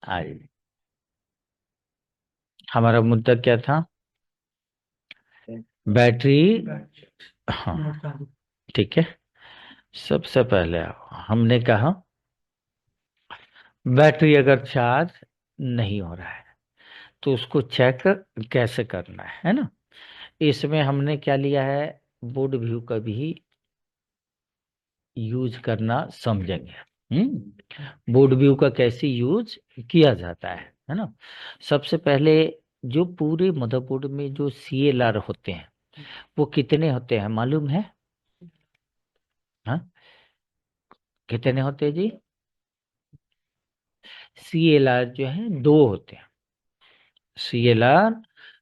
आइए, हमारा मुद्दा क्या था? बैटरी। हाँ, ठीक है। सबसे पहले हमने कहा बैटरी अगर चार्ज नहीं हो रहा है तो उसको चेक कैसे करना है ना। इसमें हमने क्या लिया है, बोर्ड व्यू का भी यूज करना समझेंगे। बोर्ड व्यू का कैसे यूज किया जाता है ना। सबसे पहले जो पूरे मदरबोर्ड में जो CLR होते हैं वो कितने होते हैं मालूम है? हाँ, कितने होते हैं जी? CLR जो है दो होते हैं। CLR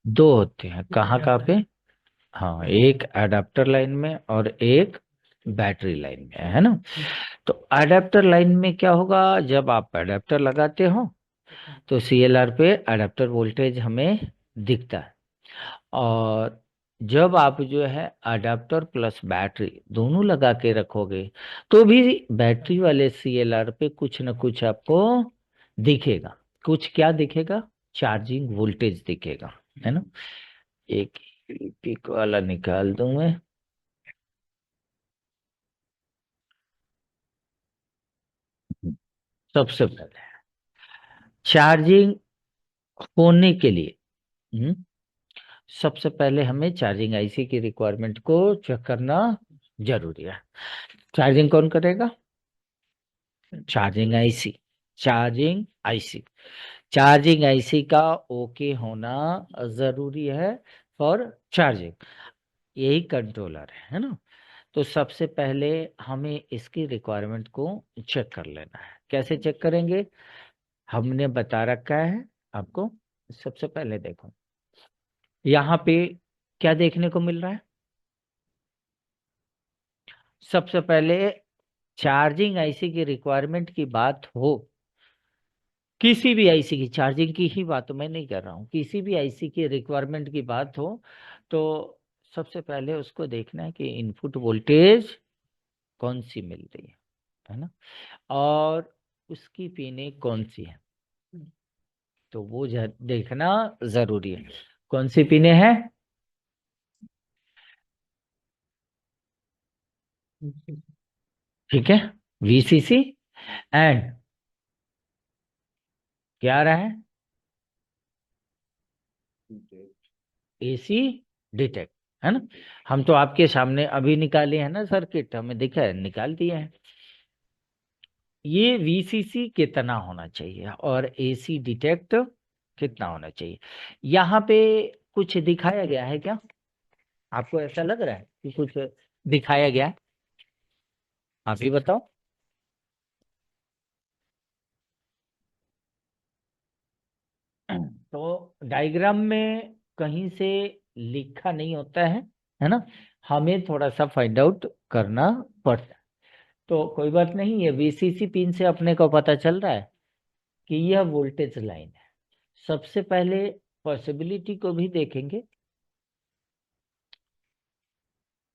दो होते हैं, कहाँ कहाँ पे? हाँ, एक अडेप्टर लाइन में और एक बैटरी लाइन में, है ना। तो अडेप्टर लाइन में क्या होगा, जब आप अडेप्टर लगाते हो तो CLR पे अडेप्टर वोल्टेज हमें दिखता है। और जब आप जो है अडेप्टर प्लस बैटरी दोनों लगा के रखोगे तो भी बैटरी वाले CLR पे कुछ न कुछ आपको दिखेगा। कुछ क्या दिखेगा? चार्जिंग वोल्टेज दिखेगा, है ना। एक पिक वाला निकाल दूं मैं। सबसे पहले चार्जिंग होने के लिए सबसे पहले हमें चार्जिंग IC की रिक्वायरमेंट को चेक करना जरूरी है। चार्जिंग कौन करेगा? Charging IC। Charging IC, charging IC का ओके होना जरूरी है फॉर चार्जिंग। यही कंट्रोलर है ना। तो सबसे पहले हमें इसकी रिक्वायरमेंट को चेक कर लेना है। कैसे चेक करेंगे? हमने बता रखा है आपको। सबसे पहले देखो यहाँ पे क्या देखने को मिल रहा है। सबसे पहले चार्जिंग IC की रिक्वायरमेंट की बात हो, किसी भी IC की चार्जिंग की ही बात मैं नहीं कर रहा हूँ, किसी भी IC की रिक्वायरमेंट की बात हो तो सबसे पहले उसको देखना है कि इनपुट वोल्टेज कौन सी मिल रही है ना। और उसकी पिने कौन सी है, तो वो देखना जरूरी है। कौन सी पिने हैं? ठीक है, VCC एंड क्या रहा है? AC डिटेक्ट, है ना। हम तो आपके सामने अभी निकाले हैं ना सर्किट, हमें दिखा है, निकाल दिए हैं। ये VCC कितना होना चाहिए और AC डिटेक्ट कितना होना चाहिए, यहाँ पे कुछ दिखाया गया है क्या? आपको ऐसा लग रहा है कि कुछ दिखाया गया है? आप ही बताओ। तो डायग्राम में कहीं से लिखा नहीं होता है ना। हमें थोड़ा सा फाइंड आउट करना पड़ता है। तो कोई बात नहीं, ये VCC पिन से अपने को पता चल रहा है कि यह वोल्टेज लाइन है। सबसे पहले पॉसिबिलिटी को भी देखेंगे।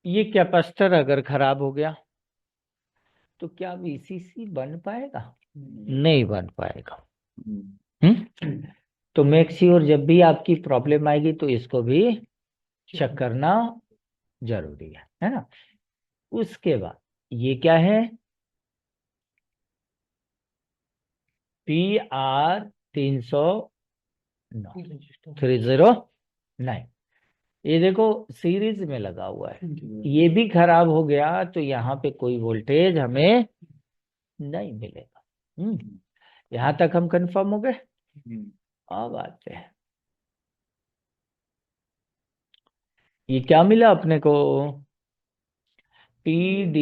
ये कैपेसिटर अगर खराब हो गया तो क्या VCC बन पाएगा? नहीं बन पाएगा। तो मेक श्योर जब भी आपकी प्रॉब्लम आएगी तो इसको भी चेक करना जरूरी है ना। उसके बाद ये क्या है? PR 309 309। ये देखो सीरीज में लगा हुआ है। ये भी खराब हो गया तो यहाँ पे कोई वोल्टेज हमें नहीं मिलेगा। यहाँ तक हम कंफर्म हो गए। अब आते हैं, ये क्या मिला अपने को? PD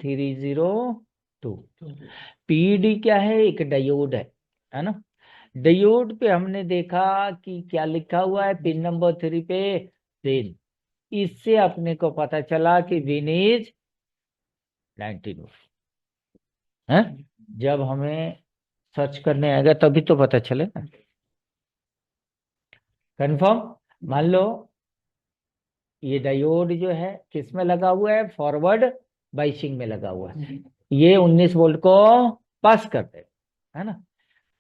302। PD क्या है? एक डायोड है ना। डायोड पे हमने देखा कि क्या लिखा हुआ है पिन नंबर 3 पे? पिन। इससे अपने को पता चला कि विन इज 19 है। जब हमें सर्च करने आएगा तभी तो पता चलेगा। कंफर्म। मान लो ये डायोड जो है किस में लगा हुआ है? फॉरवर्ड बाइसिंग में लगा हुआ है। ये 19 वोल्ट को पास कर देगा, है ना।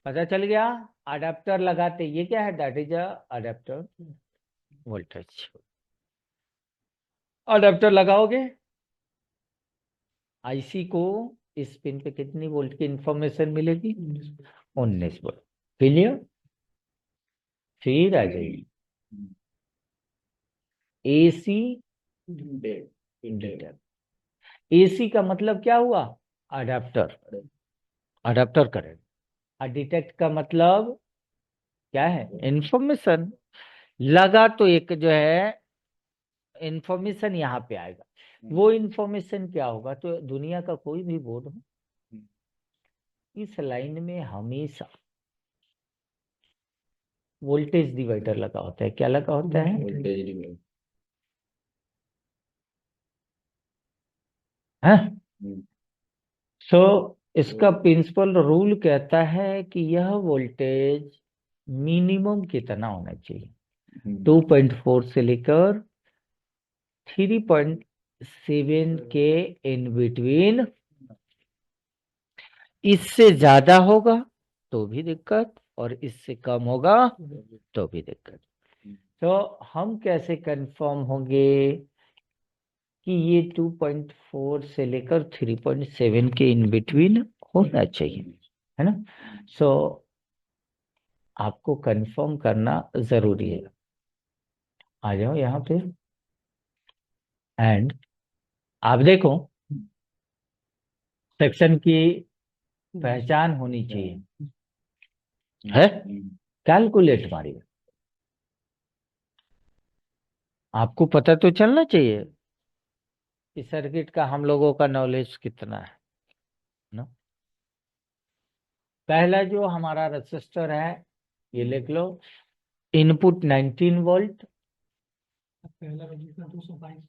पता चल गया। अडेप्टर लगाते, ये क्या है, that is a adapter voltage. Adapter लगाओगे, आईसी को इस पिन पे कितनी वोल्ट की इंफॉर्मेशन मिलेगी, 19 वोल्ट। क्लियर। फिर आ जाएगी एसी इंडिकेटर। एसी का मतलब क्या हुआ, अडेप्टर, अडेप्टर करंट। और डिटेक्ट का मतलब क्या है, इंफॉर्मेशन। लगा तो एक जो है इंफॉर्मेशन यहाँ पे आएगा। वो इंफॉर्मेशन क्या होगा, तो दुनिया का कोई भी बोर्ड हो, इस लाइन में हमेशा वोल्टेज डिवाइडर लगा होता है। क्या लगा होता है, वोल्टेज डिवाइडर। हाँ, सो इसका प्रिंसिपल रूल कहता है कि यह वोल्टेज मिनिमम कितना होना चाहिए, 2.4 से लेकर 3.7 के इन बिटवीन। इससे ज्यादा होगा तो भी दिक्कत, और इससे कम होगा तो भी दिक्कत। तो हम कैसे कंफर्म होंगे कि ये 2.4 से लेकर 3.7 के इन बिटवीन होना चाहिए, है ना। सो आपको कंफर्म करना जरूरी है। आ जाओ यहाँ पे, एंड आप देखो सेक्शन की पहचान होनी चाहिए, है कैलकुलेट मारिए। आपको पता तो चलना चाहिए कि सर्किट का हम लोगों का नॉलेज कितना है ना। पहला जो हमारा रजिस्टर है, ये लिख लो, इनपुट 19 वोल्ट। पहला रजिस्टर 222,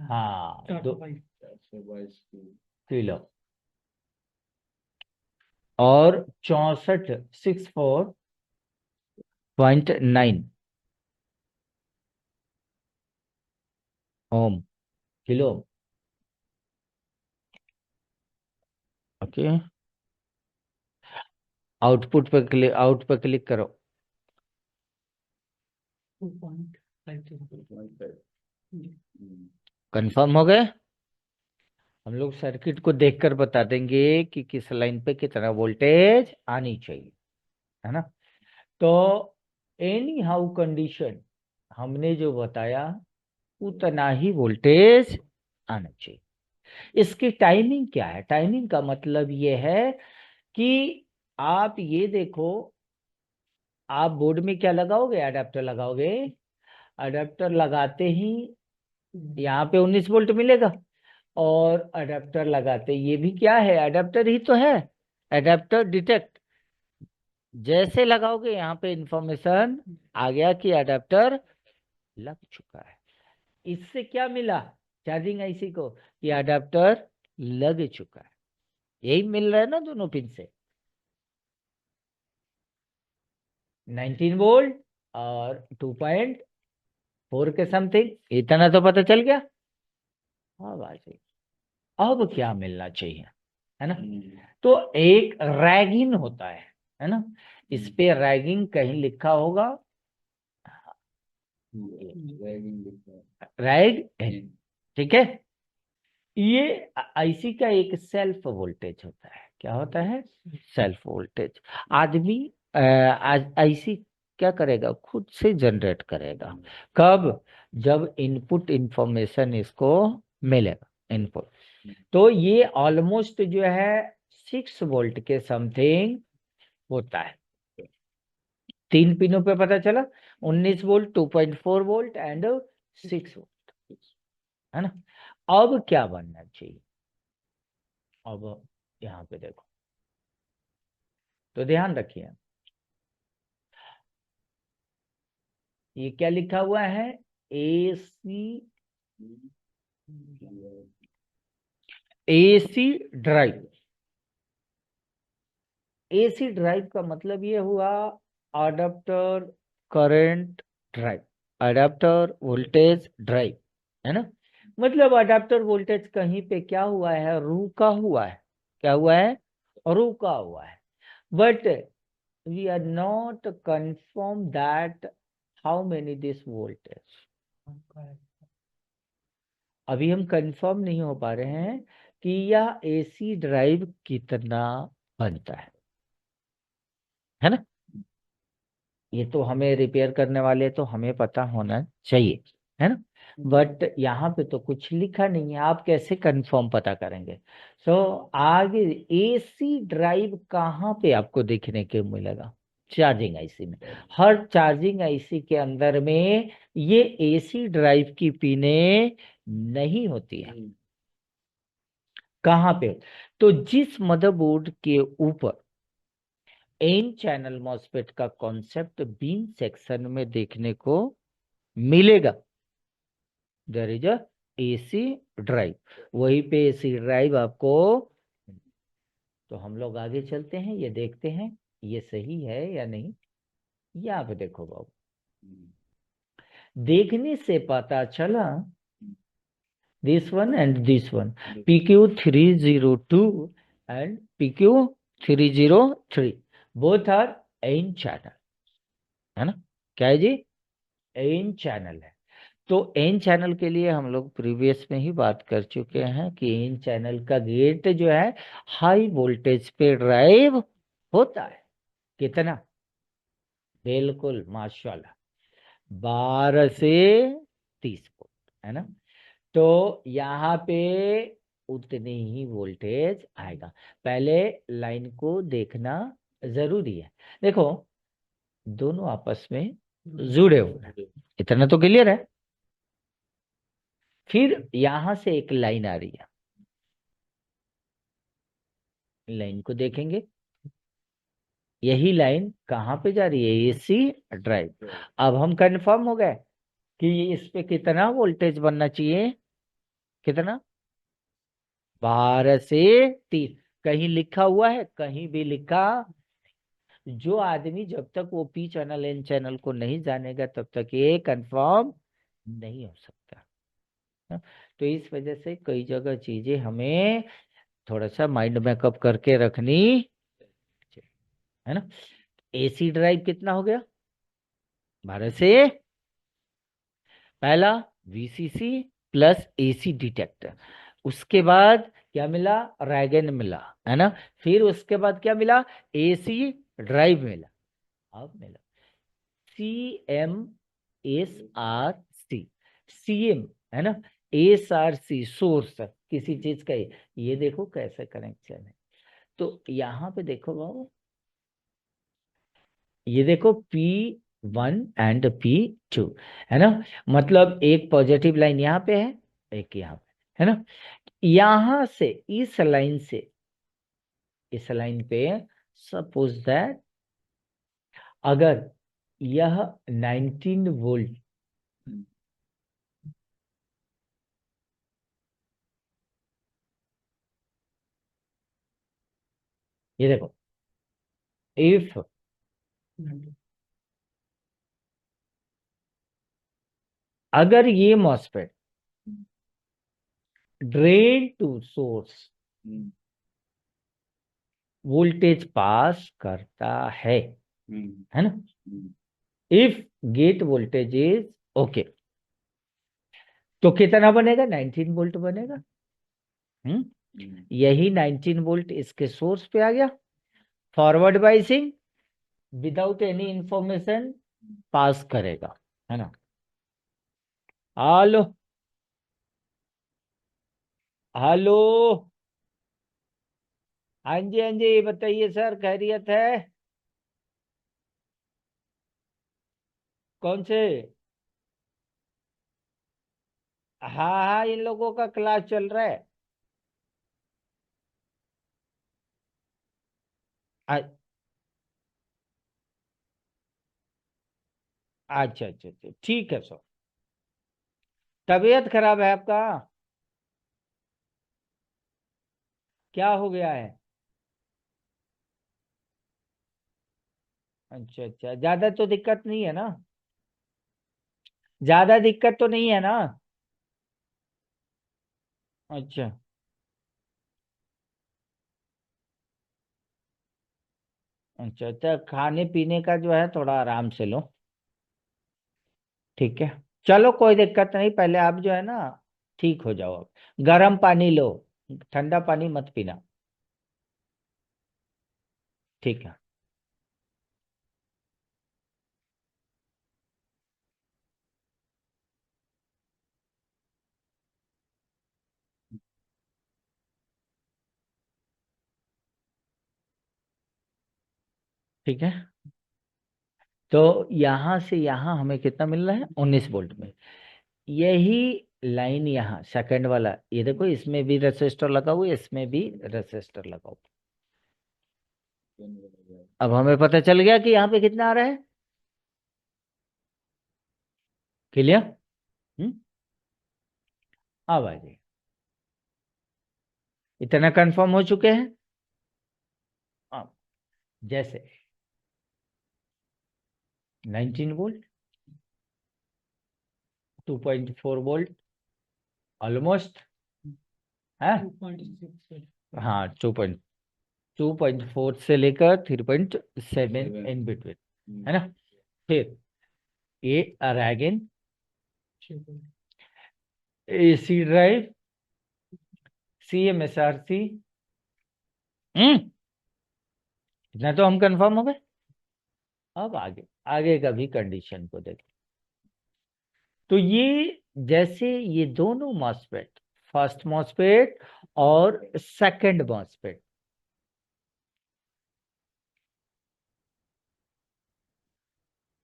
हाँ 422 किलो, और 64 64.9 ओम, किलो। ओके, आउट पे क्लिक करो। 2.50 कंफर्म हो गए। हम लोग सर्किट को देखकर बता देंगे कि किस लाइन पे कितना वोल्टेज आनी चाहिए, है ना। तो एनी हाउ कंडीशन हमने जो बताया उतना ही वोल्टेज आना चाहिए। इसकी टाइमिंग क्या है, टाइमिंग का मतलब ये है कि आप ये देखो, आप बोर्ड में क्या लगाओगे, अडेप्टर लगाओगे। अडेप्टर लगाते ही यहाँ पे 19 वोल्ट मिलेगा, और अडेप्टर लगाते ये भी क्या है, अडेप्टर ही तो है, अडेप्टर डिटेक्ट। जैसे लगाओगे यहाँ पे इंफॉर्मेशन आ गया कि अडेप्टर लग चुका है। इससे क्या मिला चार्जिंग आईसी को, कि अडेप्टर लग चुका है। यही मिल रहा है ना दोनों पिन से, 19 वोल्ट और 2.4 के समथिंग, इतना तो पता चल गया। हाँ भाई, अब क्या मिलना चाहिए, है ना। तो एक रैगिंग होता है ना। इस पे रैगिंग कहीं लिखा होगा, रैग, ठीक है। ये आईसी का एक सेल्फ वोल्टेज होता है। क्या होता है, सेल्फ वोल्टेज। आदमी आईसी क्या करेगा, खुद से जनरेट करेगा। कब, जब इनपुट इंफॉर्मेशन इसको मिलेगा, इनपुट। तो ये ऑलमोस्ट जो है 6 वोल्ट के समथिंग होता है। तीन पिनों पे पता चला, 19 वोल्ट, 2.4 वोल्ट एंड 6 वोल्ट, है ना। अब क्या बनना चाहिए, अब यहाँ पे देखो, तो ध्यान रखिए, ये क्या लिखा हुआ है, AC, AC drive. AC drive का मतलब ये हुआ adapter current drive, adapter voltage drive, है ना। मतलब अडाप्टर वोल्टेज कहीं पे क्या हुआ है, रुका हुआ है। क्या हुआ है, रुका हुआ है। But we are not confirm that how many this voltage. अभी हम कंफर्म नहीं हो पा रहे हैं कि यह एसी ड्राइव कितना बनता है ना। ये तो हमें रिपेयर करने वाले तो हमें पता होना चाहिए, है ना। बट यहाँ पे तो कुछ लिखा नहीं है, आप कैसे कंफर्म पता करेंगे। सो आगे एसी ड्राइव कहाँ पे आपको देखने को मिलेगा, चार्जिंग आईसी में। हर चार्जिंग आईसी के अंदर में ये एसी ड्राइव की पिने नहीं होती है। कहाँ पे, तो जिस मदरबोर्ड के ऊपर एन चैनल मॉसफेट का कॉन्सेप्ट बीम सेक्शन में देखने को मिलेगा, there is a AC drive, वहीं पे एसी ड्राइव आपको। तो हम लोग आगे चलते हैं, ये देखते हैं ये सही है या नहीं। यहाँ पे देखो बाबू, देखने से पता चला this one and this one, PQ302 and PQ303 both are n channel, है ना। क्या है जी, n चैनल है। तो एन चैनल के लिए हम लोग प्रीवियस में ही बात कर चुके हैं कि एन चैनल का गेट जो है हाई वोल्टेज पे ड्राइव होता है। कितना, बिल्कुल माशाल्लाह, 12 से 30 वोल्ट, है ना। तो यहाँ पे उतनी ही वोल्टेज आएगा। पहले लाइन को देखना जरूरी है। देखो दोनों आपस में जुड़े हुए हैं, इतना तो क्लियर है। फिर यहां से एक लाइन आ रही है, लाइन को देखेंगे, यही लाइन कहाँ पे जा रही है, एसी ड्राइव। अब हम कंफर्म हो गए कि इस पे कितना वोल्टेज बनना चाहिए, कितना, 12 से 30। कहीं लिखा हुआ है, कहीं भी लिखा। जो आदमी जब तक वो पी चैनल एन चैनल को नहीं जानेगा तब तक ये कंफर्म नहीं हो सकता, है? तो इस वजह से कई जगह चीजें हमें थोड़ा सा माइंड मैकअप करके रखनी चाहिए, है ना। एसी ड्राइव कितना हो गया, 12 से, पहला वीसीसी प्लस एसी डिटेक्टर, उसके बाद क्या मिला, रैगन मिला, है ना। फिर उसके बाद क्या मिला, एसी ड्राइव मिला। अब मिला CMSRC, सीएम, है ना, SRC सोर्स किसी चीज का ये देखो कैसे कनेक्शन है। तो यहाँ पे देखो बाबू, ये देखो P1 एंड P2, है ना। मतलब एक पॉजिटिव लाइन यहाँ पे है, एक यहाँ पे, है ना। यहां से इस लाइन पे सपोज दैट अगर यह 19 वोल्ट, ये देखो, इफ अगर ये MOSFET drain to source voltage pass करता है ना, if gate voltage is okay, तो कितना बनेगा, 19 वोल्ट बनेगा। यही 19 वोल्ट इसके सोर्स पे आ गया, forward biasing without any information pass करेगा, है ना। हेलो, हेलो, हाँ जी हाँ जी, बताइए सर, खैरियत है। कौन से, हाँ हाँ, इन लोगों का क्लास चल रहा है। अ- अच्छा अच्छा अच्छा, ठीक है सर। तबीयत खराब है आपका, क्या हो गया है। अच्छा अच्छा, ज्यादा तो दिक्कत नहीं है ना, ज्यादा दिक्कत तो नहीं है ना। अच्छा, अच्छा अच्छा, खाने पीने का जो है थोड़ा आराम से लो। ठीक है, चलो कोई दिक्कत नहीं, पहले आप जो है ना ठीक हो जाओ। अब गर्म पानी लो, ठंडा पानी मत पीना। ठीक है। ठीक है, तो यहाँ से यहाँ हमें कितना मिल रहा है, 19 वोल्ट में। यही लाइन यहाँ सेकंड वाला, ये देखो इसमें भी रेसिस्टर लगा हुआ है, इसमें भी रेसिस्टर लगा हुआ है। अब हमें पता चल गया कि यहाँ पे कितना आ रहा है। क्लियर? हम्म। अब आ जाइए, इतना कंफर्म हो चुके हैं। अब जैसे 19 वोल्ट, 2.4 वोल्ट, ऑलमोस्ट है। हाँ, 2.4 से लेकर 3.7 इन बिटवीन, है ना। फिर ये अरागन एसी ड्राइव, CMSRC। हम्म, इतना तो हम कंफर्म हो गए। अब आगे आगे का भी कंडीशन को देखें। तो ये जैसे ये दोनों मॉस्फेट, फर्स्ट मॉस्फेट और सेकंड मॉस्फेट,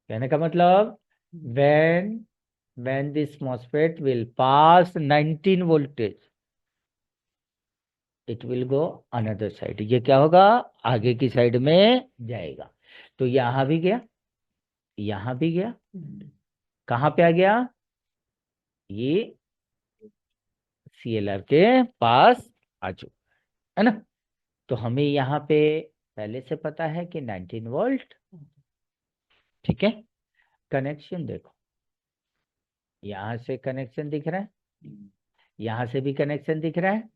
कहने का मतलब when when this MOSFET will pass 19 voltage, it will go another side। ये क्या होगा, आगे की साइड में जाएगा। तो यहां भी गया, यहां भी गया, कहां पे आ गया, ये CLR के पास आ चुका, है ना। तो हमें यहाँ पे पहले से पता है कि 19 वोल्ट। ठीक है, कनेक्शन देखो, यहां से कनेक्शन दिख रहा है, यहां से भी कनेक्शन दिख रहा है,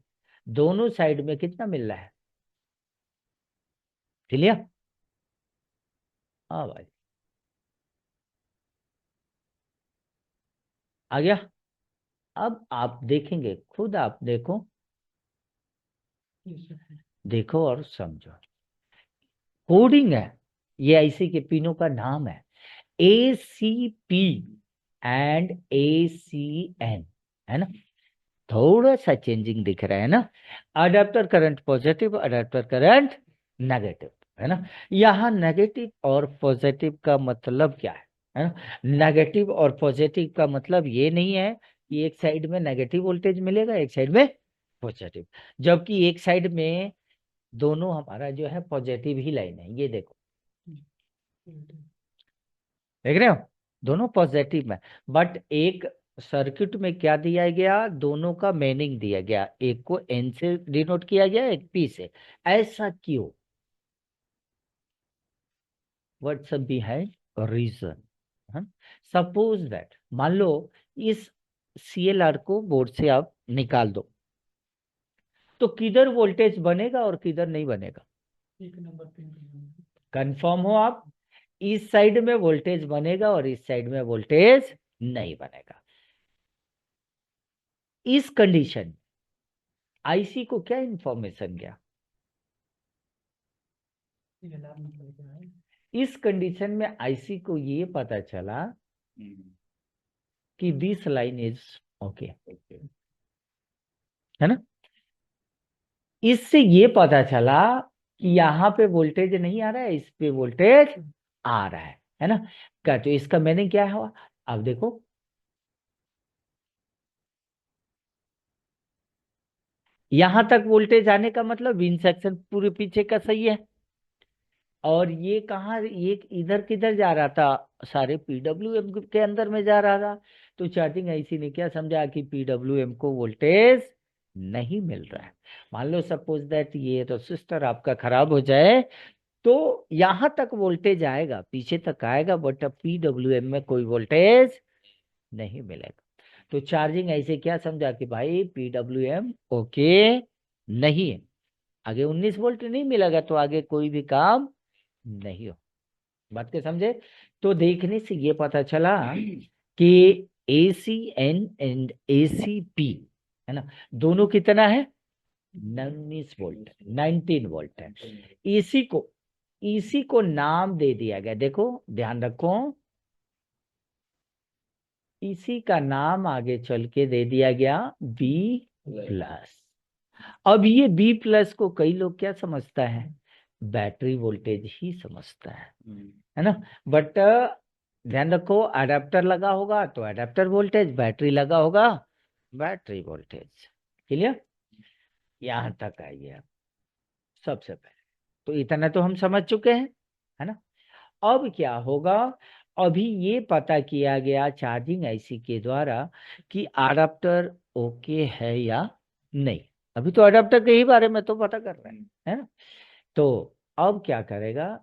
दोनों साइड में कितना मिल रहा है। क्लियर? हाँ भाई, आ गया। अब आप देखेंगे, खुद आप देखो, देखो और समझो। कोडिंग है, ये आईसी के पिनों का नाम है, ACP एंड ACN, है ना। थोड़ा सा चेंजिंग दिख रहा है ना, adapter current positive, adapter current negative, है ना। यहाँ नेगेटिव और पॉजिटिव का मतलब क्या है ना। नेगेटिव और पॉजिटिव का मतलब ये नहीं है कि एक साइड में नेगेटिव वोल्टेज मिलेगा, एक साइड में पॉजिटिव, जबकि एक साइड में दोनों हमारा जो है पॉजिटिव ही लाइन है। ये देखो, देख रहे हो, दोनों पॉजिटिव में। बट एक सर्किट में क्या दिया गया, दोनों का मीनिंग दिया गया, एक को एन से डिनोट किया गया, एक पी से। ऐसा क्यों, what's behind reason. Suppose that, मान लो इस CLR को बोर्ड से आप निकाल दो, तो किधर वोल्टेज बनेगा और किधर नहीं बनेगा। कंफर्म हो आप, इस साइड में वोल्टेज बनेगा और इस साइड में वोल्टेज नहीं बनेगा। इस कंडीशन आईसी को क्या इंफॉर्मेशन गया, इस कंडीशन में आईसी को ये पता चला कि दिस लाइन इज ओके, है ना। इससे ये पता चला कि यहाँ पे वोल्टेज नहीं आ रहा है, इस पे वोल्टेज आ रहा है ना। क्या, तो इसका मीनिंग क्या हुआ, अब देखो, यहां तक वोल्टेज आने का मतलब इन सेक्शन पूरे पीछे का सही है। और ये कहाँ, ये इधर किधर जा रहा था, सारे PWM के अंदर में जा रहा था। तो चार्जिंग आईसी ने क्या समझा कि PWM को वोल्टेज नहीं मिल रहा है। मान लो सपोज दैट ये रजिस्टर आपका खराब हो जाए, तो यहां तक वोल्टेज आएगा, पीछे तक आएगा, बट अब PWM में कोई वोल्टेज नहीं मिलेगा। तो चार्जिंग ऐसे क्या समझा कि भाई PWM ओके नहीं है, आगे 19 वोल्ट नहीं मिलेगा तो आगे कोई भी काम नहीं हो। बात के समझे? तो देखने से ये पता चला कि ACN एंड ACP है ना, दोनों कितना है? 19 वोल्ट, 19 वोल्ट है। इसी को नाम दे दिया गया, देखो ध्यान रखो, इसी का नाम आगे चल के दे दिया गया B+। अब ये B+ को कई लोग क्या समझता है? बैटरी वोल्टेज ही समझता है ना। बट ध्यान रखो, अडेप्टर लगा होगा तो अडेप्टर वोल्टेज, बैटरी लगा होगा बैटरी वोल्टेज। क्लियर? यहां तक आइए आप। सबसे पहले तो इतना तो हम समझ चुके हैं, है ना। अब क्या होगा? अभी ये पता किया गया चार्जिंग आईसी के द्वारा कि अडाप्टर ओके है या नहीं। अभी तो अडाप्टर के ही बारे में तो पता कर रहे हैं, है ना। तो अब क्या करेगा?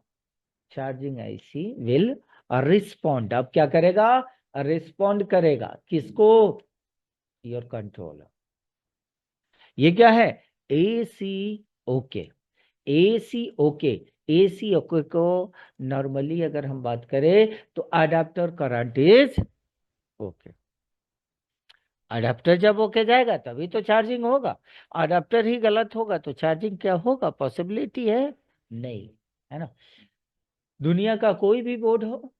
Charging IC will respond. अब क्या करेगा? रिस्पॉन्ड करेगा किसको? Your controller. ये क्या है? AC okay. AC okay. AC okay को नॉर्मली अगर हम बात करें तो adapter current is okay. Adapter जब ओके जाएगा तभी तो चार्जिंग होगा। अडाप्टर ही गलत होगा तो चार्जिंग क्या होगा? पॉसिबिलिटी है नहीं, है ना। दुनिया का कोई भी बोर्ड हो,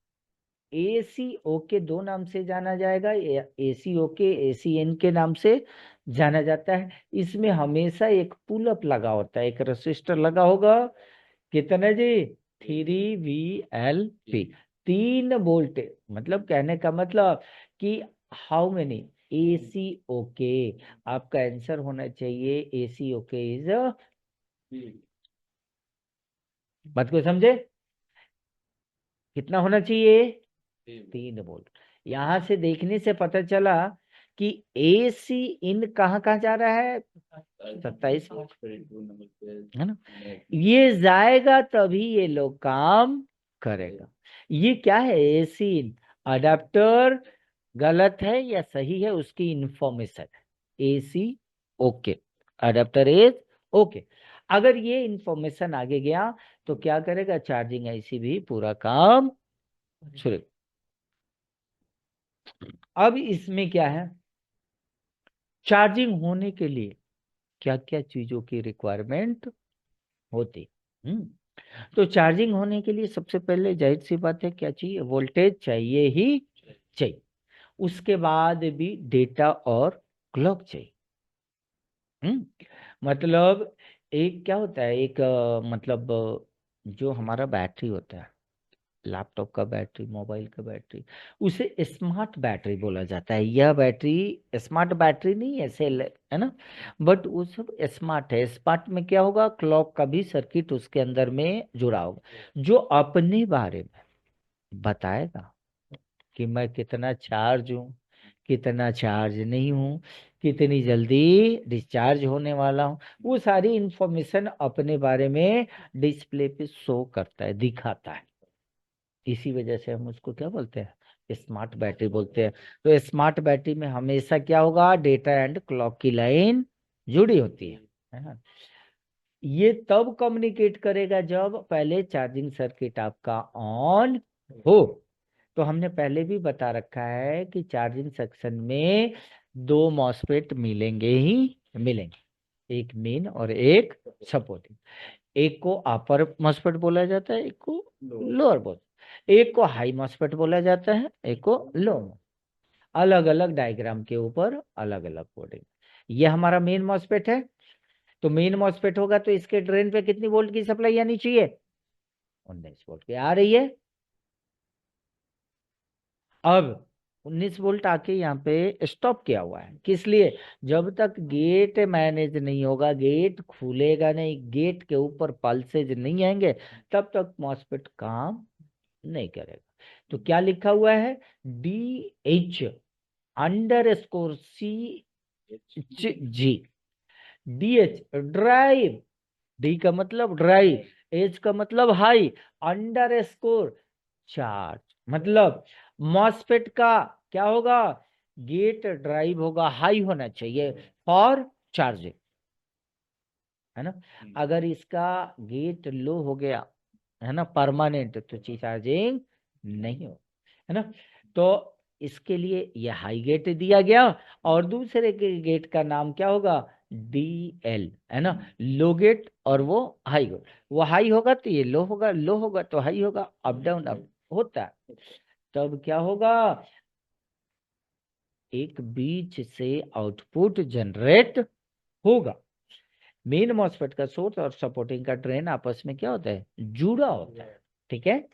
एसी ओके दो नाम से जाना जाएगा, एसी ओके ACN के नाम से जाना जाता है। इसमें हमेशा एक पुल अप लगा होता है, एक रजिस्टर लगा होगा। कितने जी? 3VLP, 3 volt. मतलब कहने का मतलब कि हाउ मेनी? AC okay. आपका आंसर होना चाहिए एसी ओके इज, बात को समझे? कितना होना चाहिए? 3 वोल्ट। यहां से देखने से पता चला कि एसी इन कहाँ कहाँ जा रहा है? 27, है ना। ये जाएगा तभी ये लोग काम करेगा। ये क्या है? एसी इन। अडेप्टर गलत है या सही है उसकी इंफॉर्मेशन है। AC okay, adapter is okay. अगर ये इंफॉर्मेशन आगे गया तो क्या करेगा? चार्जिंग आईसी भी पूरा काम शुरू। अब इसमें क्या है? चार्जिंग होने के लिए क्या क्या चीजों की रिक्वायरमेंट होती? हम्म तो चार्जिंग होने के लिए सबसे पहले जाहिर सी बात है, क्या चाहिए? वोल्टेज चाहिए ही चाहिए। उसके बाद भी डेटा और क्लॉक चाहिए। मतलब एक क्या होता है, एक मतलब जो हमारा बैटरी होता है, लैपटॉप का बैटरी, मोबाइल का बैटरी, उसे स्मार्ट बैटरी बोला जाता है। यह बैटरी स्मार्ट बैटरी नहीं है, सेल है ना, बट वो सब स्मार्ट है। स्मार्ट में क्या होगा? क्लॉक का भी सर्किट उसके अंदर में जुड़ा होगा, जो अपने बारे में बताएगा कि मैं कितना चार्ज हूँ, कितना चार्ज नहीं हूँ, कितनी जल्दी डिस्चार्ज होने वाला हूँ। वो सारी इंफॉर्मेशन अपने बारे में डिस्प्ले पे शो करता है, दिखाता है। इसी वजह से हम उसको क्या बोलते हैं? स्मार्ट बैटरी बोलते हैं। तो स्मार्ट बैटरी में हमेशा क्या होगा? डेटा एंड क्लॉक की लाइन जुड़ी होती है ना। ये तब कम्युनिकेट करेगा जब पहले चार्जिंग सर्किट आपका ऑन हो। तो हमने पहले भी बता रखा है कि चार्जिंग सेक्शन में 2 मॉसफेट मिलेंगे ही मिलेंगे, एक मेन और एक सपोर्टिंग। एक को अपर मॉसफेट बोला जाता है, एक को लोअर बोल, एक को हाई मॉसफेट बोला जाता है, एक को लो। अलग अलग डायग्राम के ऊपर अलग अलग कोडिंग। ये हमारा मेन मॉसफेट है। तो मेन मॉसफेट होगा तो इसके ड्रेन पे कितनी वोल्ट की सप्लाई आनी चाहिए? 19 वोल्ट की आ रही है। अब 19 वोल्ट आके यहाँ पे स्टॉप किया हुआ है, किस लिए? जब तक गेट मैनेज नहीं होगा, गेट खुलेगा नहीं, गेट के ऊपर पल्सेज नहीं आएंगे, तब तक मॉसफेट काम नहीं करेगा। तो क्या लिखा हुआ है? DH_CG। DH ड्राइव, डी का मतलब ड्राइव, एच का मतलब हाई, अंडर स्कोर चार्ज। मतलब मॉसफेट का क्या होगा? गेट ड्राइव होगा, हाई होना चाहिए फॉर चार्जिंग, है ना। अगर इसका गेट लो हो गया है ना, परमानेंट, तो चार्जिंग नहीं हो, है ना। तो इसके लिए ये हाई गेट दिया गया, और दूसरे के गेट का नाम क्या होगा, DL, है ना, लो गेट, और वो हाई गेट। वो हाई होगा तो ये लो होगा, लो होगा तो हाई होगा, अप डाउन अप होता है। तब क्या होगा, एक बीच से आउटपुट जनरेट होगा। मेन मॉसफेट का सोर्स और सपोर्टिंग का ड्रेन आपस में क्या होता है, जुड़ा होता है, ठीक है।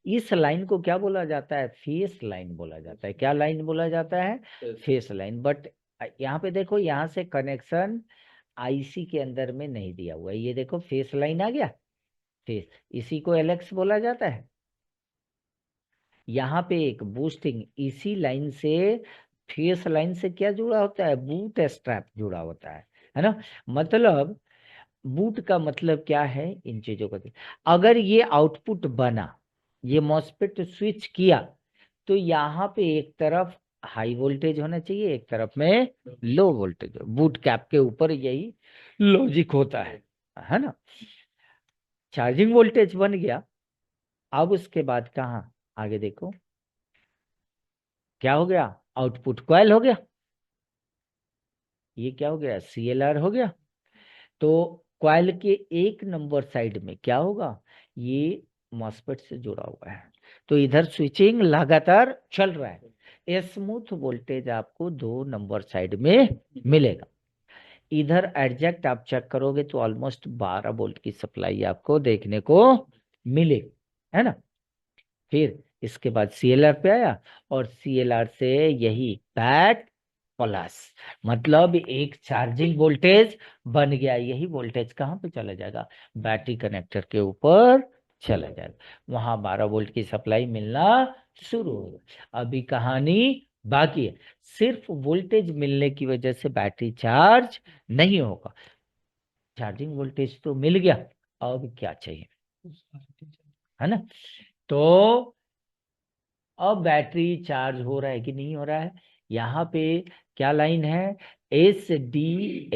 इस लाइन को क्या बोला जाता है, फेस लाइन बोला जाता है। क्या लाइन बोला जाता है, फेस लाइन। बट यहाँ पे देखो, यहाँ से कनेक्शन आईसी के अंदर में नहीं दिया हुआ है, ये देखो फेस लाइन आ गया, फेस, इसी को LX बोला जाता है। यहाँ पे एक बूस्टिंग इसी लाइन से, फेस लाइन से क्या जुड़ा होता है, बूट स्ट्रैप जुड़ा होता है ना। मतलब बूट का मतलब क्या है, इन चीजों को अगर ये आउटपुट बना, ये मॉसफेट स्विच किया, तो यहाँ पे एक तरफ हाई वोल्टेज होना चाहिए, एक तरफ में लो वोल्टेज, बूट कैप के ऊपर यही लॉजिक होता है ना। चार्जिंग वोल्टेज बन गया, अब उसके बाद कहाँ, आगे देखो क्या हो गया, आउटपुट कॉइल हो गया, ये क्या हो गया, CLR हो गया। तो कॉइल के एक नंबर साइड में क्या होगा, ये मॉसफेट से जुड़ा हुआ है, तो इधर स्विचिंग लगातार चल रहा है, स्मूथ वोल्टेज आपको 2 नंबर साइड में मिलेगा। इधर एडजेक्ट आप चेक करोगे तो ऑलमोस्ट 12 वोल्ट की सप्लाई आपको देखने को मिलेगी, है ना। फिर इसके बाद CLR पे आया, और CLR से यही बैक प्लस, मतलब एक चार्जिंग वोल्टेज बन गया। यही वोल्टेज कहाँ पे चला जाएगा, बैटरी कनेक्टर के ऊपर चला जाएगा, वहां 12 वोल्ट की सप्लाई मिलना शुरू होगा। अभी कहानी बाकी है, सिर्फ वोल्टेज मिलने की वजह से बैटरी चार्ज नहीं होगा, चार्जिंग वोल्टेज तो मिल गया, अब क्या चाहिए, है ना। तो अब बैटरी चार्ज हो रहा है कि नहीं हो रहा है, यहाँ पे क्या लाइन है, SDACL,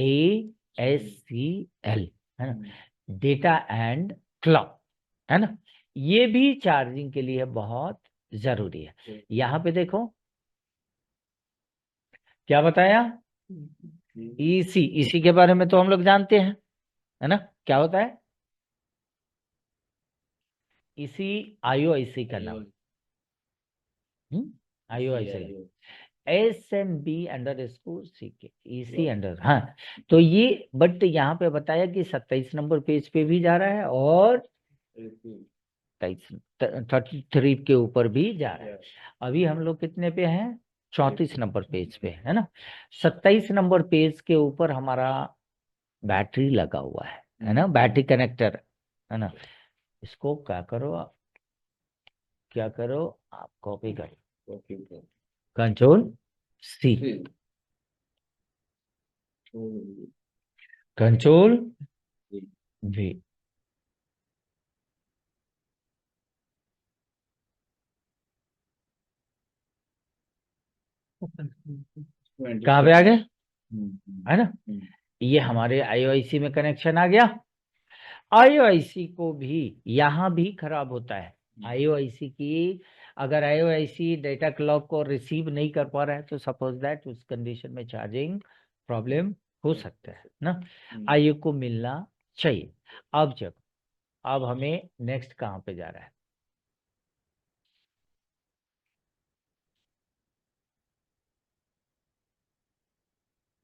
है ना, डेटा एंड क्लॉक, है ना। ये भी चार्जिंग के लिए बहुत जरूरी है। यहाँ पे देखो क्या बताया, इसी के बारे में तो हम लोग जानते हैं, है ना, क्या होता है इसी, IOIC का नाम, IOIC, SMB_CK, इसी अंडर, हाँ। तो ये, बट यहाँ पे बताया कि 27 नंबर पेज पे भी जा रहा है, और 33 के ऊपर भी जा रहा है। अभी हम लोग कितने पे हैं, 34 नंबर पेज पे, है ना। 27 नंबर पेज के ऊपर हमारा बैटरी लगा हुआ है ना, बैटरी कनेक्टर, है ना। इसको क्या करो आप, क्या करो आप, कॉपी करो, Ctrl+C, Ctrl+V। कहाँ पे आ गए, है ना। ये हमारे IOIC में कनेक्शन आ गया। IOIC को भी यहाँ भी खराब होता है, IOIC की, अगर IOIC डेटा क्लॉक को रिसीव नहीं कर पा रहा है, तो सपोज दैट उस कंडीशन में चार्जिंग प्रॉब्लम हो सकता है ना, IO को मिलना चाहिए। अब हमें नेक्स्ट कहाँ पे जा रहा है,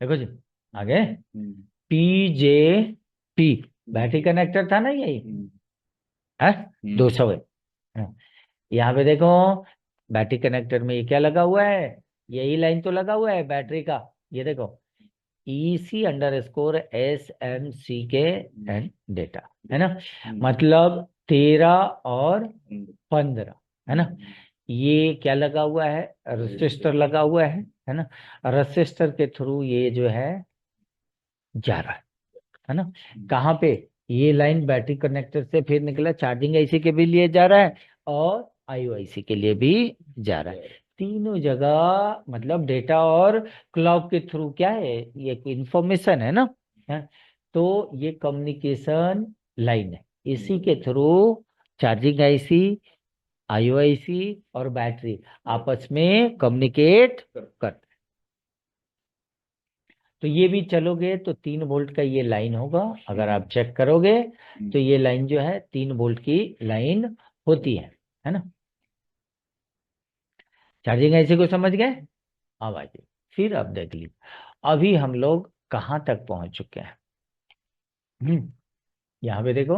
देखो जी, आगे PJP, बैटरी कनेक्टर था ना यही, है 200 है। हाँ, यहाँ पे देखो बैटरी कनेक्टर में ये क्या लगा हुआ है, यही लाइन तो लगा हुआ है बैटरी का, ये देखो EC_SMCK एंड डेटा, है ना। मतलब 13 और 15, है ना। ये क्या लगा हुआ है, रजिस्टर लगा हुआ है ना। रजिस्टर के थ्रू ये जो है जा रहा है ना। कहाँ पे, ये लाइन बैटरी कनेक्टर से फिर निकला, चार्जिंग आईसी के भी लिए जा रहा है, और IOIC के लिए भी जा रहा है, तीनों जगह, मतलब डेटा और क्लॉक के थ्रू क्या है, ये इंफॉर्मेशन है ना, है? तो ये कम्युनिकेशन लाइन है, इसी के थ्रू चार्जिंग आईसी, आईओआईसी और बैटरी आपस में कम्युनिकेट करते। तो ये भी चलोगे तो 3 वोल्ट का ये लाइन होगा, अगर आप चेक करोगे तो ये लाइन जो है 3 वोल्ट की लाइन होती है ना। चार्जिंग ऐसे को समझ गए। अब आ जाइए, फिर अब देख लीजिए अभी हम लोग कहाँ तक पहुंच चुके हैं। यहाँ पे देखो,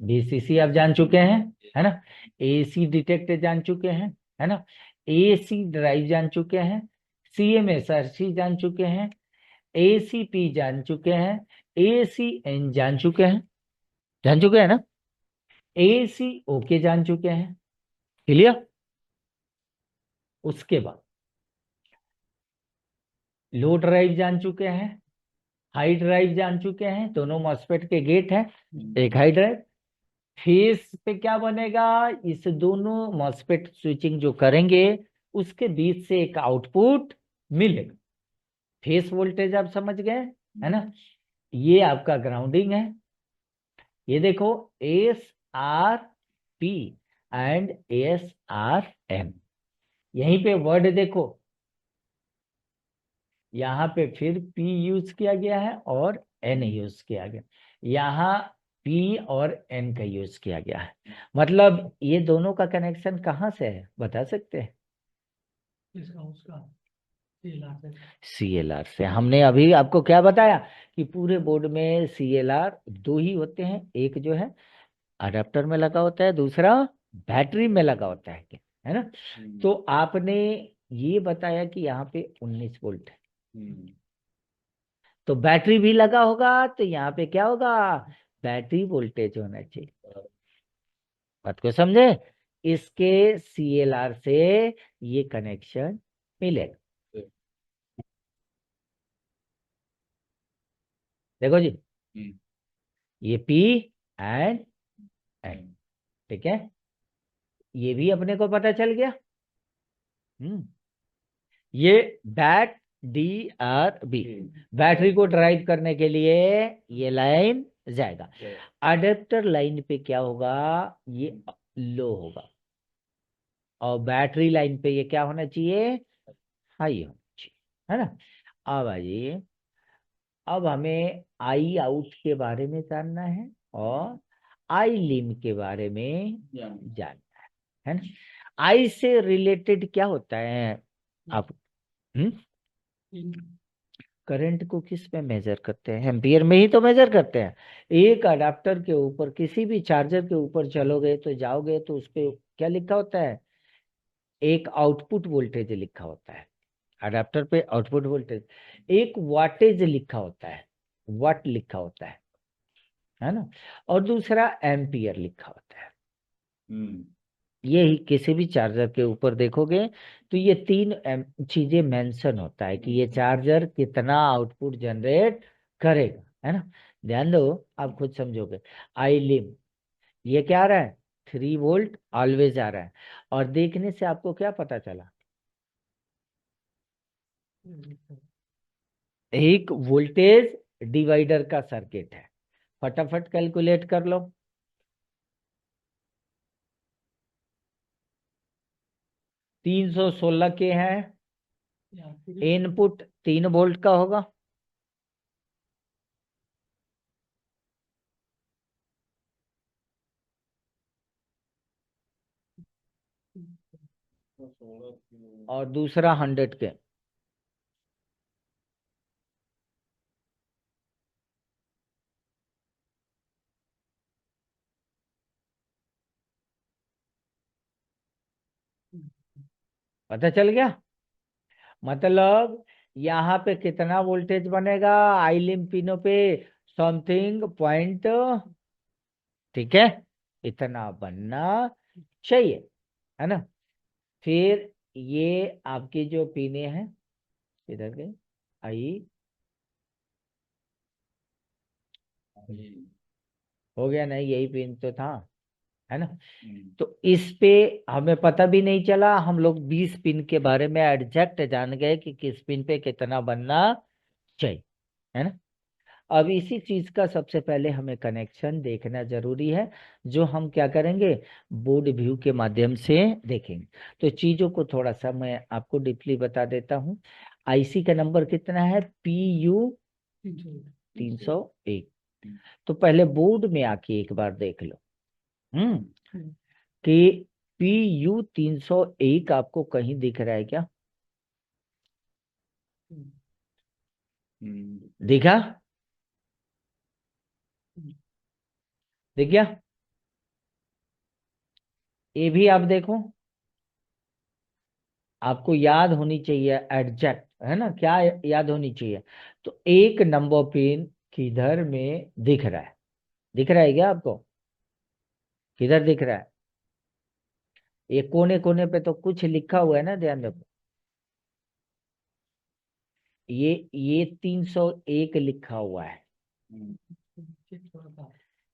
VCC आप जान चुके हैं, है ना। AC डिटेक्टर जान चुके हैं, है ना। AC ड्राइव जान चुके हैं, CMSRC जान चुके हैं, ACP जान चुके हैं, ACN जान चुके हैं ना। ACOK जान चुके हैं, क्लियर। उसके बाद लो ड्राइव जान चुके हैं, हाई ड्राइव जान चुके हैं, दोनों मॉस्फेट के गेट हैं, एक हाई ड्राइव। फेस पे क्या बनेगा, इस दोनों मॉस्फेट स्विचिंग जो करेंगे उसके बीच से एक आउटपुट मिलेगा। फेस वोल्टेज आप समझ गए, है ना। ये आपका ग्राउंडिंग है। ये देखो SRP एंड SRM, यहीं पे वर्ड देखो, यहाँ पे फिर P यूज किया गया है और N यूज किया गया, यहाँ P और N का यूज किया गया है। मतलब ये दोनों का कनेक्शन कहाँ से है बता सकते हैं। उसका CLR से। हमने अभी आपको क्या बताया कि पूरे बोर्ड में CLR 2 ही होते हैं, एक जो है अडेप्टर में लगा होता है, दूसरा बैटरी में लगा होता है ना। तो आपने ये बताया कि यहाँ पे 19 वोल्ट है, तो बैटरी भी लगा होगा, तो यहाँ पे क्या होगा, बैटरी वोल्टेज होना चाहिए। बात को समझे। इसके CLR से ये कनेक्शन मिलेगा। देखो जी, ये P एंड N, ठीक है। ये भी अपने को पता चल गया। हम्म ये BAT-DRB, बैटरी को ड्राइव करने के लिए ये लाइन जाएगा। अडेप्टर लाइन पे क्या होगा, ये लो होगा, और बैटरी लाइन पे ये क्या होना चाहिए, हाई होना चाहिए, है ना। अब आइए, अब हमें आई आउट के बारे में जानना है और आई लिम के बारे में जानना है ना। आई से रिलेटेड क्या होता है आप, करंट को किस में मेजर करते हैं, एम्पियर में ही तो मेजर करते हैं। एक अडाप्टर के ऊपर, किसी भी चार्जर के ऊपर चलोगे तो जाओगे तो उस पे क्या लिखा होता है, एक आउटपुट वोल्टेज लिखा होता है। अडाप्टर पे आउटपुट वोल्टेज, एक वाटेज लिखा होता है, वाट लिखा होता है ना, और दूसरा एम्पियर लिखा होता है। ये ही किसी भी चार्जर के ऊपर देखोगे तो ये 3 चीजें मेंशन होता है कि ये चार्जर कितना आउटपुट जनरेट करेगा, है ना। ध्यान दो, आप खुद समझोगे। आई लिम, ये क्या आ रहा है, 3 वोल्ट ऑलवेज आ रहा है। और देखने से आपको क्या पता चला, एक वोल्टेज डिवाइडर का सर्किट है। फटाफट कैलकुलेट कर लो। 316 के हैं, इनपुट 3 वोल्ट का होगा, और दूसरा 100 के। पता चल गया। मतलब यहाँ पे कितना वोल्टेज बनेगा, आईलिम पिनो पे समथिंग पॉइंट, ठीक है, इतना बनना चाहिए, है ना। फिर ये आपकी जो पिने हैं, इधर के आई, हो गया नहीं, यही पिन तो था, है ना। तो इस पे हमें पता भी नहीं चला, हम लोग 20 पिन के बारे में एग्जैक्ट जान गए कि किस पिन पे कितना बनना चाहिए, है ना। अब इसी चीज का सबसे पहले हमें कनेक्शन देखना जरूरी है, जो हम क्या करेंगे, बोर्ड व्यू के माध्यम से देखेंगे। तो चीजों को थोड़ा सा मैं आपको डीपली बता देता हूँ। आईसी का नंबर कितना है, PU 301। तो पहले बोर्ड में आके एक बार देख लो कि PU 301 आपको कहीं दिख रहा है क्या? दिखा? दिख गया? ये भी आप देखो, आपको याद होनी चाहिए एडजेक्ट, है ना, क्या याद होनी चाहिए। तो एक नंबर पिन किधर में दिख रहा है? दिख रहा है क्या आपको? किधर दिख रहा है? ये कोने कोने पे तो कुछ लिखा हुआ है ना, ध्यान रखो। ये 301 लिखा हुआ है।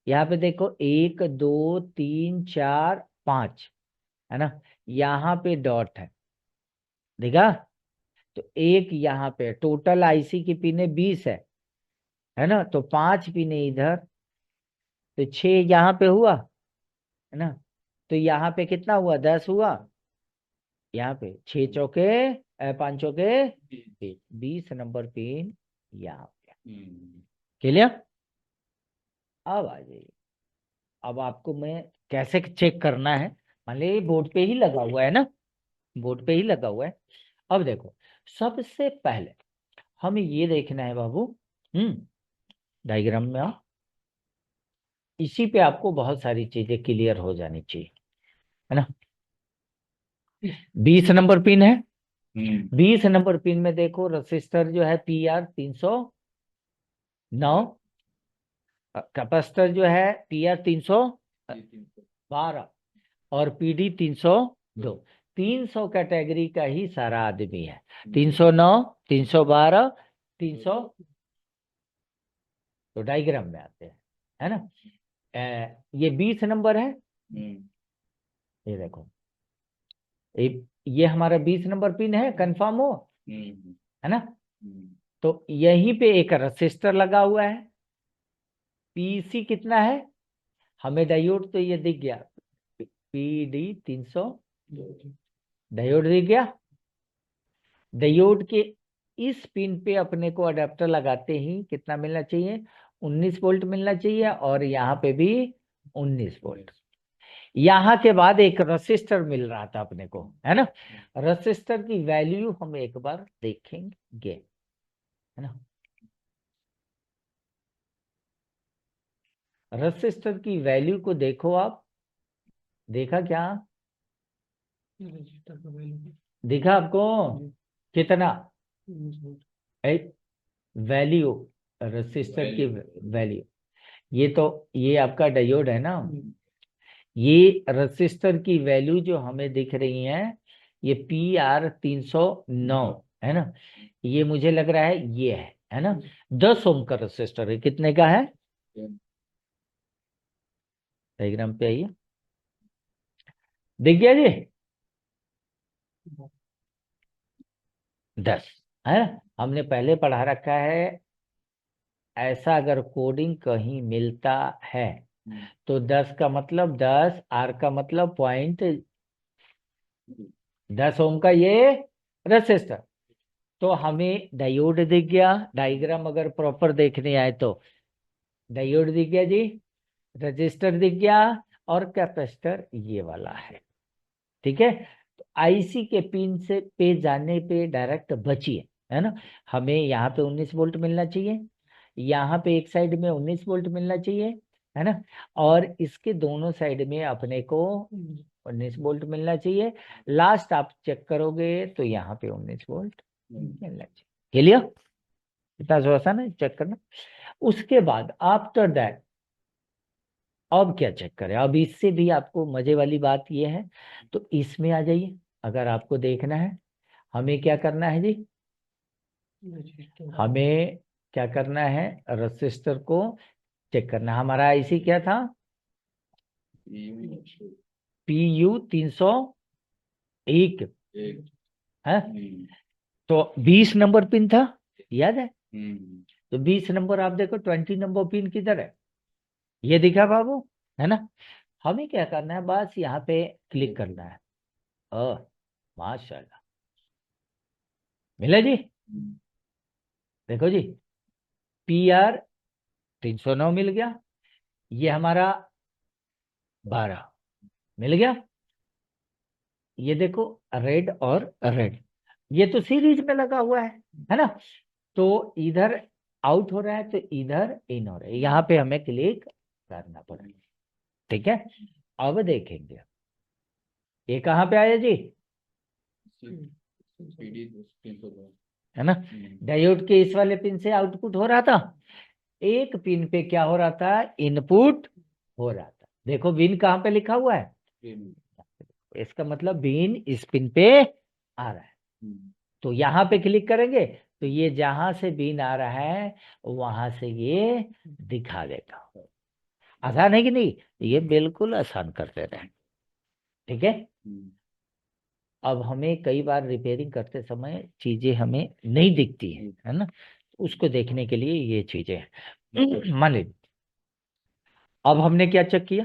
यहाँ पे देखो, 1 2 3 4 5, है ना, यहाँ पे डॉट है, देखा? तो एक यहाँ पे टोटल आईसी की पिने 20 है ना, तो 5 पिने इधर, तो 6 यहाँ पे हुआ, है ना। तो यहाँ पे कितना हुआ, 10 हुआ। यहाँ पे 6 चौके 5 चौके 20 नंबर पिन यहाँ पे। क्लियर? अब आ जाइए, अब आपको मैं कैसे चेक करना है। मान लीजिए बोर्ड पे ही लगा हुआ है ना, बोर्ड पे ही लगा हुआ है। अब देखो, सबसे पहले हमें ये देखना है बाबू, डायग्राम में आओ। इसी पे आपको बहुत सारी चीजें क्लियर हो जानी चाहिए, है ना। 20 नंबर पिन है। 20 नंबर पिन में देखो, रजिस्टर जो है PR 309, कैपेसिटर जो है PR 312 और PD 302। 300 कैटेगरी का ही सारा आदमी है। 309, 312, 300। तो डायग्राम में आते हैं, है ना। ये 20 नंबर है। ये देखो, ये हमारा 20 नंबर पिन है, कंफर्म हो, है ना। तो यहीं पे एक रजिस्टर लगा हुआ है। पीसी कितना है, हमें डायोड तो ये दिख गया, PD 300, डायोड दिख गया। डायोड के इस पिन पे अपने को अडेप्टर लगाते ही कितना मिलना चाहिए, 19 वोल्ट मिलना चाहिए, और यहाँ पे भी 19 वोल्ट। यहाँ के बाद एक रजिस्टर मिल रहा था अपने को, है ना। रजिस्टर की वैल्यू हम एक बार देखेंगे, है ना। रजिस्टर की वैल्यू को देखो आप, देखा क्या? दिखा आपको? कितना वैल्यू, रजिस्टर की वैल्यू। ये तो, ये आपका डायोड है ना। ये रजिस्टर की वैल्यू जो हमें दिख रही है, ये PR 309, है ना। ये मुझे लग रहा है ये है ना। 10 ओम का रजिस्टर है, कितने का है? डायग्राम पे आइए, दिख गया जी? 10, है ना। हमने पहले पढ़ा रखा है, ऐसा अगर कोडिंग कहीं मिलता है तो 10 का मतलब 10, R का मतलब 0.10 ओम का ये रजिस्टर। तो हमें डायोड दिख गया, डायग्राम अगर प्रॉपर देखने आए तो डायोड दिख गया जी, रजिस्टर दिख गया, और कैपेसिटर ये वाला है, ठीक है। तो आईसी के पिन से पे जाने पे डायरेक्ट बचिए, है ना। हमें यहाँ पे 19 वोल्ट मिलना चाहिए, यहाँ पे एक साइड में 19 वोल्ट मिलना चाहिए, है ना। और इसके दोनों साइड में अपने को 19 वोल्ट मिलना चाहिए। लास्ट आप चेक करोगे तो यहाँ पे 19 वोल्ट मिलना चाहिए। क्लियर? इतना सा आसान है चेक करना। उसके बाद आफ्टर दैट अब क्या चेक करें, अब इससे भी आपको मजे वाली बात यह है, तो इसमें आ जाइए। अगर आपको देखना है, हमें क्या करना है जी, हमें क्या करना है, रजिस्टर को चेक करना है। हमारा आईसी क्या था, PU 301 है। तो 20 नंबर पिन था, याद है। तो 20 नंबर आप देखो, 20 नंबर पिन किधर है, ये दिखा बाबू, है ना। हमें क्या करना है, बस यहाँ पे क्लिक करना है। माशाल्लाह, मिला जी। देखो जी, PR 309 मिल गया, ये हमारा 12 मिल गया। ये देखो, रेड और रेड, ये तो सीरीज में लगा हुआ है ना। तो इधर आउट हो रहा है तो इधर इन हो रहा है, यहाँ पे हमें क्लिक करना पड़ेगा। ठीक है, अब देखेंगे ये कहाँ पे आया जी, है ना। डायोड के इस वाले पिन से आउटपुट हो रहा था, एक पिन पे क्या हो रहा था, इनपुट हो रहा था। देखो बिन कहाँ पे लिखा हुआ है, इसका मतलब बिन इस पिन पे आ रहा है। तो यहाँ पे क्लिक करेंगे तो ये जहां से बिन आ रहा है वहां से ये दिखा देगा। आसान है कि नहीं, ये बिल्कुल आसान कर दे रहे हैं। ठीक है, अब हमें कई बार रिपेयरिंग करते समय चीजें हमें नहीं दिखती है ना, उसको देखने के लिए ये चीजें हैं। मान लीजिए अब हमने क्या चेक किया,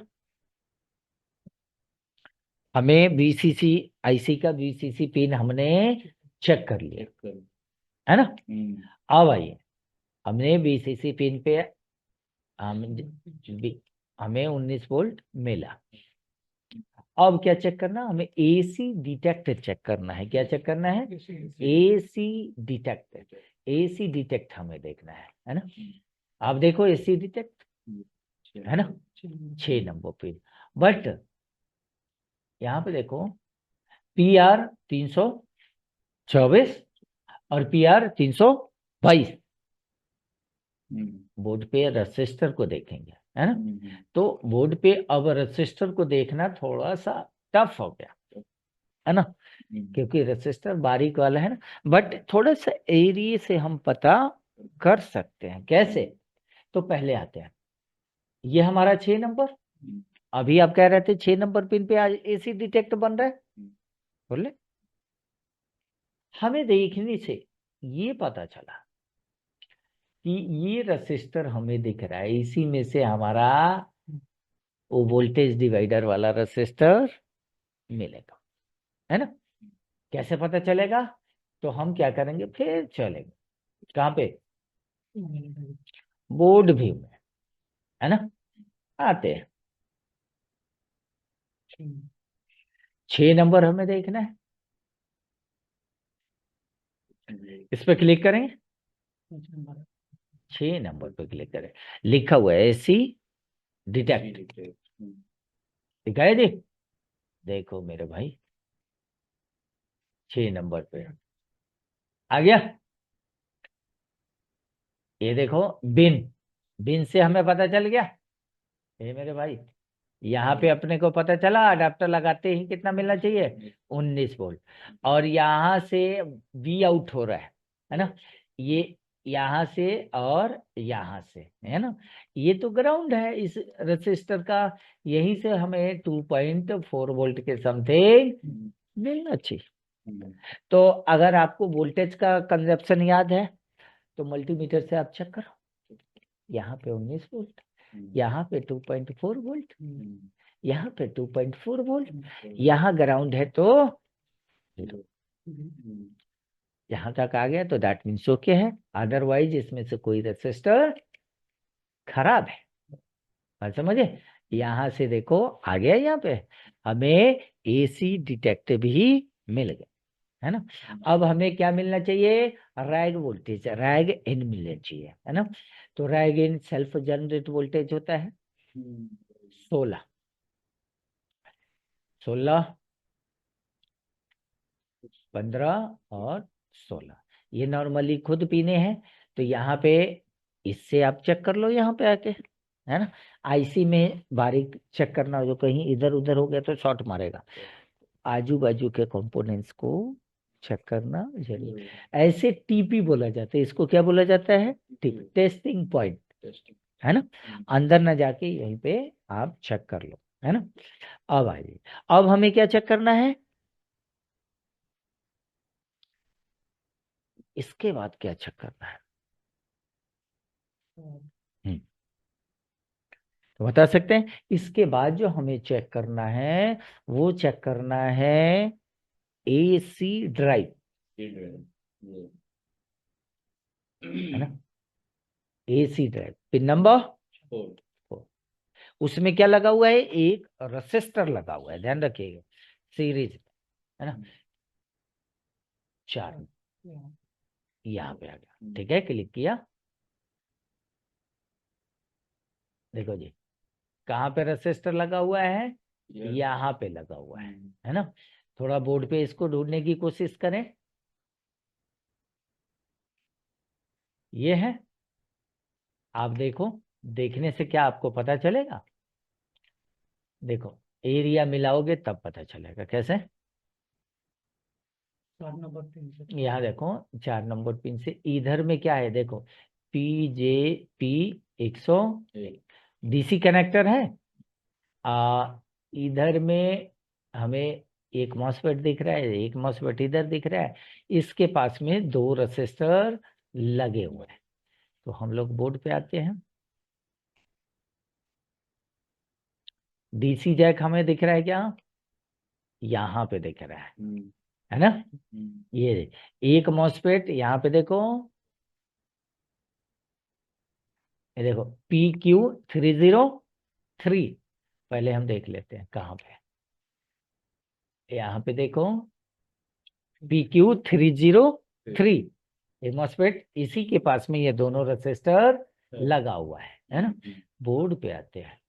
हमें VCC IC का VCC पिन हमने चेक कर लिया, है ना। अब आइए, हमने VCC पिन पे हम हमें 19 वोल्ट मिला। अब क्या चेक करना, हमें AC डिटेक्ट चेक करना है। क्या चेक करना है, AC डिटेक्ट। AC डिटेक्ट हमें देखना है ना। आप देखो AC डिटेक्ट, है ना, 6 नंबर पिन। बट यहाँ पे देखो PR 324 और PR 322, बोर्ड पे रजिस्टर को देखेंगे, है ना। तो बोर्ड पे अब रजिस्टर को देखना थोड़ा सा टफ हो गया, है ना, क्योंकि रजिस्टर बारीक वाला है ना। बट थोड़ा सा एरिया से हम पता कर सकते हैं। कैसे, तो पहले आते हैं, ये हमारा 6 नंबर, अभी आप कह रहे थे 6 नंबर पिन पे आज AC डिटेक्ट बन रहा है, बोले हमें देखने से ये पता चला कि ये रजिस्टर हमें दिख रहा है, इसी में से हमारा वो वोल्टेज डिवाइडर वाला रजिस्टर मिलेगा, है ना। कैसे पता चलेगा, तो हम क्या करेंगे, फिर चलेंगे कहाँ पे, बोर्ड व्यू में, है ना। आते हैं, 6 नंबर हमें देखना है, इस पे क्लिक करेंगे, 6 नंबर पे क्लिक करें, लिखा हुआ है AC डिटेक्ट, दिखाई दे, देखो मेरे भाई 6 नंबर पे आ गया। ये देखो बिन, बिन से हमें पता चल गया, ये मेरे भाई यहाँ पे अपने को पता चला अडेप्टर लगाते ही कितना मिलना चाहिए, 19 वोल्ट। और यहाँ से V आउट हो रहा है ना, ये यहाँ से और यहाँ से, है ना। ये तो ग्राउंड है इस रजिस्टर का, यहीं से हमें 2.4 वोल्ट के समथिंग मिलना चाहिए। तो अगर आपको वोल्टेज का कंजप्शन याद है तो मल्टीमीटर से आप चेक करो, यहाँ पे 19 वोल्ट, यहाँ पे 2.4 वोल्ट, यहाँ पे 2.4 वोल्ट, यहाँ ग्राउंड है तो 0, यहाँ तक आ गया तो दैट मीन्स ओके है। अदरवाइज इसमें से कोई रेसिस्टर खराब है, बात समझे। यहाँ से देखो आ गया, यहाँ पे हमें AC डिटेक्ट भी मिल गया, है ना। अब हमें क्या मिलना चाहिए, रैग वोल्टेज, रैग इन मिलना चाहिए, है ना। तो rag in self generate voltage होता है 16, 16, 15 और 16, ये नॉर्मली खुद पीने हैं। तो यहाँ पे इससे आप चेक कर लो, यहाँ पे आके, है ना। IC में बारीक चेक करना, जो कहीं इधर उधर हो गया तो शॉर्ट मारेगा। आजू बाजू के कंपोनेंट्स को चेक करना जरूरी। ऐसे TP बोला जाता है, इसको क्या बोला जाता है, टेस्टिंग पॉइंट, है ना। अंदर ना जाके यहीं पे आप चेक कर लो, है ना। अब आइए, अब हमें क्या चेक करना है, इसके बाद क्या चेक करना है, हम्म, तो बता सकते हैं। इसके बाद जो हमें चेक करना है वो चेक करना है एसी ड्राइव, है ना। AC drive pin number 4। उसमें क्या लगा हुआ है, एक रजिस्टर लगा हुआ है, ध्यान रखिएगा, सीरीज, है ना। 4 यहाँ पे आ गया, ठीक है, क्लिक किया। देखो जी, कहाँ पे रजिस्टर लगा हुआ है, यहाँ पे लगा हुआ है ना। थोड़ा बोर्ड पे इसको ढूंढने की कोशिश करें। ये है, आप देखो, देखने से क्या आपको पता चलेगा, देखो एरिया मिलाओगे तब पता चलेगा। कैसे, 4 नंबर पिन से यहाँ देखो, 4 नंबर पिन से इधर में क्या है, देखो PJP100 डीसी कनेक्टर है। इधर में हमें एक मॉसफेट दिख रहा है, एक मॉसफेट इधर दिख रहा है, इसके पास में 2 रजिस्टर लगे हुए हैं। तो हम लोग बोर्ड पे आते हैं, डीसी जैक हमें दिख रहा है क्या, यहाँ पे दिख रहा है ना। ये एक मॉसफेट यहाँ पे देखो, ये देखो PQ303, पहले हम देख लेते हैं कहाँ पे, यहाँ पे देखो PQ303, ये मॉसफेट, इसी के पास में ये दोनों रजिस्टर लगा हुआ है ना। बोर्ड पे आते हैं,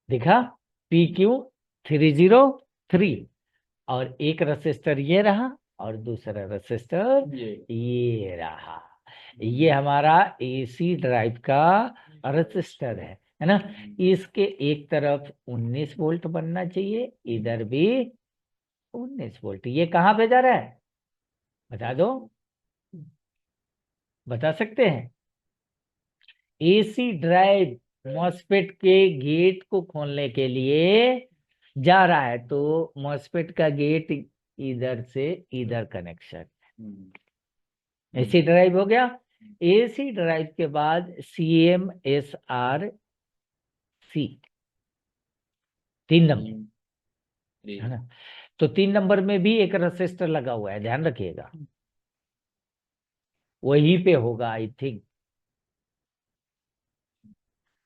दिखा PQ303, और एक रजिस्टर ये रहा और दूसरा रजिस्टर ये रहा। ये हमारा एसी ड्राइव का रजिस्टर है ना। इसके एक तरफ 19 वोल्ट बनना चाहिए, इधर भी 19 वोल्ट। ये कहाँ पे जा रहा है, बता दो, बता सकते हैं। एसी ड्राइव मॉसफेट के गेट को खोलने के लिए जा रहा है, तो मॉसफेट का गेट इधर से इधर कनेक्शन, एसी ड्राइव हो गया। एसी ड्राइव के बाद CMSRC 3 नंबर, है ना। तो 3 नंबर में भी एक रजिस्टर लगा हुआ है, ध्यान रखिएगा, वहीं पे होगा, आई थिंक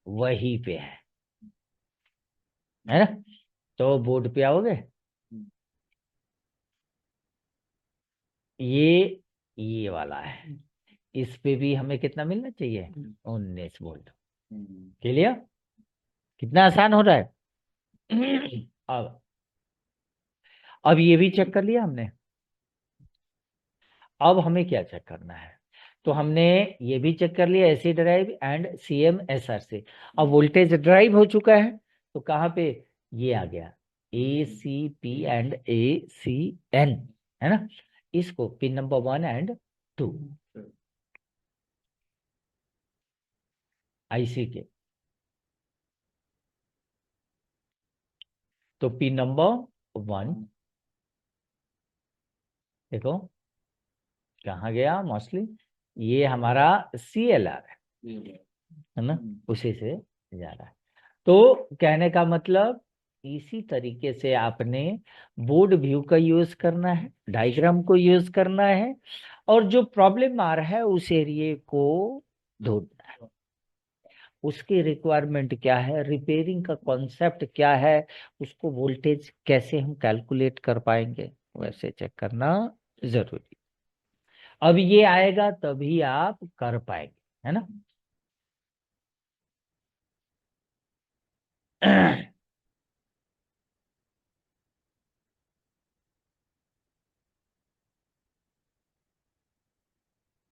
वहीं पे है ना। तो बोर्ड पे आओगे, ये वाला है, इस पे भी हमें कितना मिलना चाहिए, 19 वोल्ट। क्लियर, कितना आसान हो रहा है। अब ये भी चेक कर लिया हमने। अब हमें क्या चेक करना है, तो हमने ये भी चेक कर लिया, एसी ड्राइव एंड CMSR से। अब वोल्टेज ड्राइव हो चुका है, तो कहाँ पे, ये आ गया ACP एंड ACN, है ना। इसको पिन नंबर 1 एंड 2 IC के, तो पिन नंबर 1 देखो कहाँ गया, मोस्टली ये हमारा CLR है ना, उसी से जा रहा है। तो कहने का मतलब, इसी तरीके से आपने बोर्ड व्यू का यूज करना है, डायग्राम को यूज करना है, और जो प्रॉब्लम आ रहा है उस एरिया को ढूंढना है, उसकी रिक्वायरमेंट क्या है, रिपेयरिंग का कॉन्सेप्ट क्या है, उसको वोल्टेज कैसे हम कैलकुलेट कर पाएंगे, वैसे चेक करना जरूरी। अब ये आएगा तभी आप कर पाएंगे, है ना।